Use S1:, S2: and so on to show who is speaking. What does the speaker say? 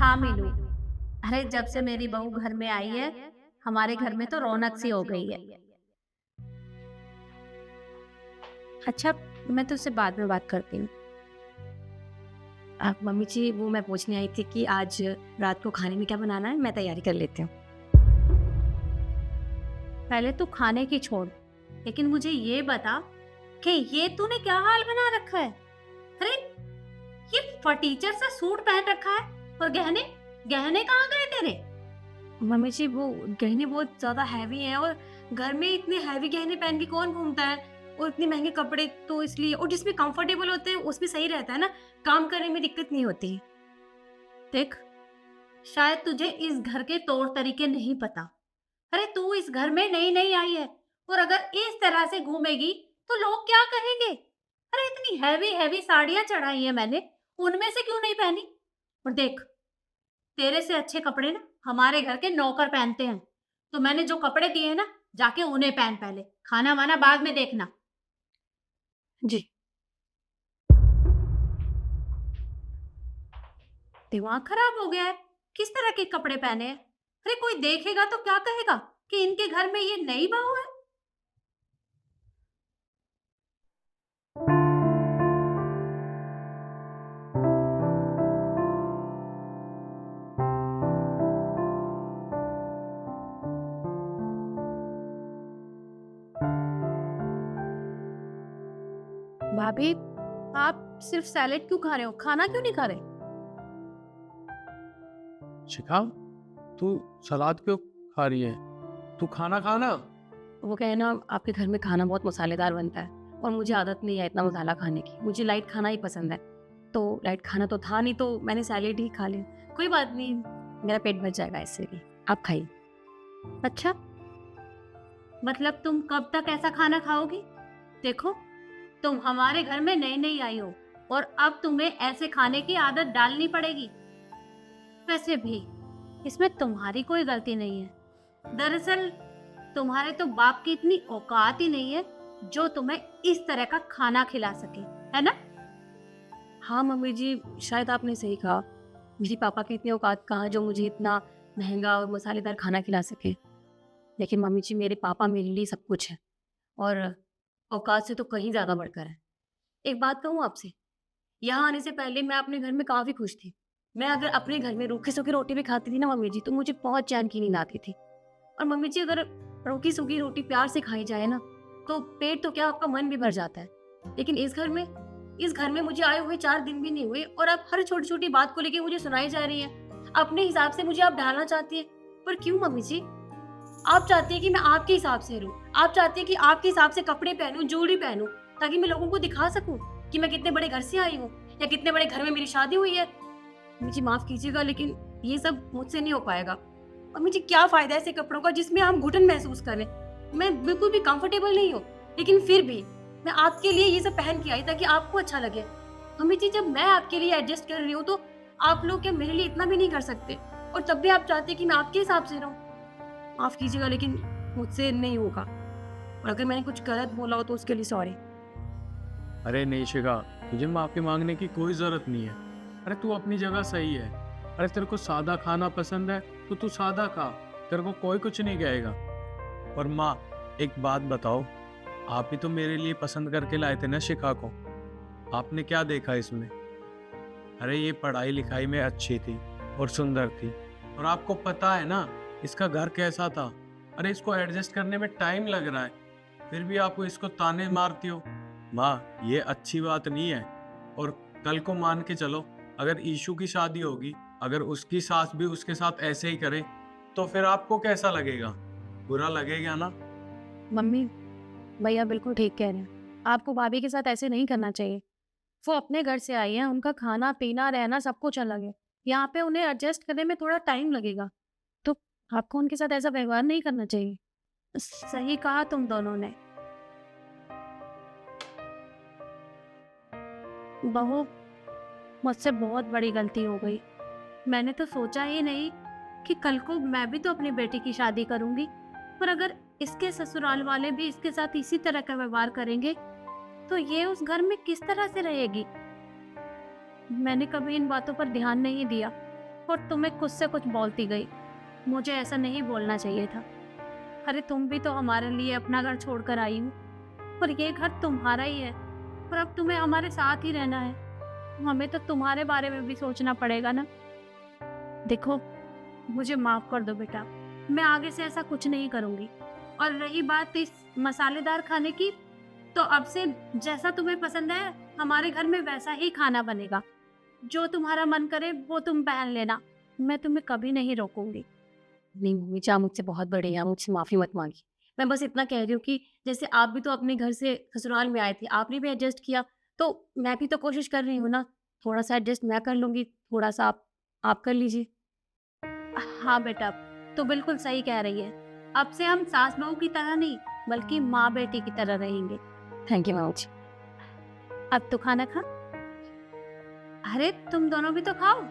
S1: कहाँ मिलूं? अरे जब से मेरी बहू घर में आई है, हमारे घर में तो रौनक सी हो गई है। अच्छा, मैं तुझसे बाद में बात करती हूँ। मम्मी जी, वो मैं पूछने आई थी कि आज रात को खाने में क्या बनाना है, मैं तैयारी कर लेती हूँ। पहले तू खाने की छोड़, लेकिन मुझे ये बता कि ये तूने क्या हाल बना रखा है? अरे ये फटीचर सा सूट पहन रखा है, और गहने गहने कहाँ गए तेरे? मम्मी जी, वो गहने बहुत ज्यादा हैवी हैं, और घर में इतने हैवी गहने पहन के कौन घूमता है? और इतने महंगे कपड़े, तो इसलिए, और जिसमें कंफर्टेबल होते हैं उसमें सही रहता है ना, काम करने में दिक्कत नहीं होती। देख, शायद तुझे इस घर के तौर तरीके नहीं पता। अरे तू इस घर में नई नई आई है, और अगर इस तरह से घूमेगी तो लोग क्या कहेंगे? अरे इतनी हैवी हैवी साड़ियां चढ़ाई है मैंने, उनमें से क्यों नहीं पहनी? और देख, तेरे से अच्छे कपड़े ना हमारे घर के नौकर पहनते हैं, तो मैंने जो कपड़े दिए हैं ना, जाके उन्हें पहन, पहले खाना वाना बाद में देखना। जी। दिमाग खराब हो गया है? किस तरह के कपड़े पहने हैं? अरे कोई देखेगा तो क्या कहेगा कि इनके घर में ये नई बहू है? भाभी, आप सिर्फ सैलेड क्यों खा रहे हो? खाना क्यों नहीं खा रहे?
S2: शिखा, तू सलाद क्यों खा रही है? तू खाना खाना।
S1: वो कहे ना, आपके घर में खाना बहुत मसालेदार बनता है, और मुझे आदत नहीं है इतना मसाला खाने की। मुझे लाइट खाना ही पसंद है। तो लाइट खाना तो था नहीं, तो मैंने सैलेड ही खा लिया। कोई बात नहीं, मेरा पेट भर जाएगा इससे भी। आप खाइए। अच्छा, मतलब तुम कब तक ऐसा खाना खाओगी? देखो, तुम हमारे घर में नई नई आई हो, और अब तुम्हें ऐसे खाने की आदत डालनी पड़ेगी। वैसे भी इसमें तुम्हारी कोई गलती नहीं है। दरअसल तुम्हारे तो बाप की इतनी औकात ही नहीं है जो तुम्हें इस तरह का खाना खिला सके, है ना? हाँ मम्मी जी, शायद आपने सही कहा। मेरी पापा की इतनी औकात कहाँ जो मुझे इतना महंगा और मसालेदार खाना खिला सके। लेकिन मम्मी जी, मेरे पापा मेरे लिए सब कुछ है, और औकात से तो कहीं ज़्यादा बढ़कर है। एक बात कहूँ आपसे, यहाँ आने से पहले मैं अपने घर में काफ़ी खुश थी। मैं अगर अपने घर में रूखी-सूखी रोटी भी खाती थी ना मम्मी जी, तो मुझे बहुत चैन की नींद आती थी। और मम्मी जी, अगर रूखी-सूखी रोटी प्यार से खाई जाए ना, तो पेट तो क्या, आपका मन भी भर जाता है। लेकिन इस घर में मुझे आए हुए 4 दिन भी नहीं हुए, और आप हर छोटी-छोटी बात को लेके मुझे सुनाई जा रही हैं। अपने हिसाब से मुझे आप ढालना चाहती हैं। पर क्यों मम्मी जी? आप चाहती हैं कि मैं आपके हिसाब से रहूँ। आप चाहती हैं कि आपके हिसाब से कपड़े पहनूँ, ज्वेलरी पहनूँ, ताकि मैं लोगों को दिखा सकूँ कि मैं कितने बड़े घर से आई हूँ, या कितने बड़े घर में मेरी शादी हुई है। मुझे माफ़ कीजिएगा, लेकिन ये सब मुझसे नहीं हो पाएगा। और मुझे क्या फ़ायदा ऐसे कपड़ों का जिसमें हम घुटन महसूस करें? मैं बिल्कुल भी कंफर्टेबल नहीं हूँ, लेकिन फिर भी मैं आपके लिए ये सब पहन के आई ताकि आपको अच्छा लगे। मम्मी जी, जब मैं आपके लिए एडजस्ट कर रही हूँ, तो आप लोग क्या मेरे लिए इतना भी नहीं कर सकते? और तब भी आप चाहते हैं कि मैं आपके हिसाब से रहूँ। माफ़ कीजिएगा, लेकिन मुझसे नहीं होगा, और अगर मैंने कुछ गलत बोला हो तो उसके लिए सॉरी।
S2: अरे नहीं शिखा, तुझे माफी मांगने की कोई जरूरत नहीं है। अरे तू अपनी जगह सही है। अरे तेरे को सादा खाना पसंद है तो तू सादा खा। तेरे को कोई कुछ नहीं कहेगा। और माँ, एक बात बताओ, आप ही तो मेरे लिए पसंद करके लाए थे ना शिखा को। आपने क्या देखा इसमें? अरे ये पढ़ाई लिखाई में अच्छी थी और सुंदर थी, और आपको पता है ना इसका घर कैसा था। अरे इसको एडजस्ट करने में टाइम लग रहा है, फिर भी आपको इसको ताने मारती हो। माँ, ये अच्छी बात नहीं है। और कल को मान के चलो, अगर ईशु की शादी होगी, अगर उसकी सास भी उसके साथ ऐसे ही करे, तो फिर आपको कैसा लगेगा? बुरा लगेगा ना?
S1: मम्मी, भैया बिल्कुल ठीक कह रहे हैं। आपको भाभी के साथ ऐसे नहीं करना चाहिए। वो अपने घर से आई हैं, उनका खाना-पीना, रहना सब कुछ अलग है। यहाँ पे उन्हें एडजस्ट करने में थोड़ा टाइम लगेगा, तो आपको उनके साथ ऐसा व्यवहार नहीं करना चाहिए। सही कहा तुम दोनों ने। बहू, मुझसे बहुत बड़ी गलती हो गई। मैंने तो सोचा ही नहीं कि कल को मैं भी तो अपनी बेटी की शादी करूंगी। पर अगर इसके ससुराल वाले भी इसके साथ इसी तरह का व्यवहार करेंगे, तो ये उस घर में किस तरह से रहेगी? मैंने कभी इन बातों पर ध्यान नहीं दिया। और तुम्हें खुद से कुछ बोलती गई। मुझे ऐसा नहीं बोलना चाहिए था। अरे तुम भी तो हमारे लिए अपना घर छोड़कर आई हो, और ये घर तुम्हारा ही है, और अब तुम्हें हमारे साथ ही रहना है। हमें तो तुम्हारे बारे में भी सोचना पड़ेगा ना। देखो, मुझे माफ कर दो बेटा, मैं आगे से ऐसा कुछ नहीं करूंगी। और रही बात इस मसालेदार खाने की, तो अब से जैसा तुम्हें पसंद है हमारे घर में वैसा ही खाना बनेगा। जो तुम्हारा मन करे वो तुम पहन लेना, मैं तुम्हें कभी नहीं रोकूंगी। नहीं मम्मी जी, आप मुझसे बहुत बड़े हैं, आप मुझसे माफ़ी मत मांगी। मैं बस इतना कह रही हूँ कि जैसे आप भी तो अपने घर से ससुराल में आए थे, आपने भी एडजस्ट किया, तो मैं भी तो कोशिश कर रही हूँ ना। थोड़ा सा एडजस्ट मैं कर लूँगी, थोड़ा सा आप कर लीजिए। हाँ बेटा, तो बिल्कुल सही कह रही है। अब से हम सास बहू की तरह नहीं, बल्कि माँ बेटी की तरह रहेंगे। थैंक यू मामू जी। अब तो खाना खा। अरे तुम दोनों भी तो खाओ।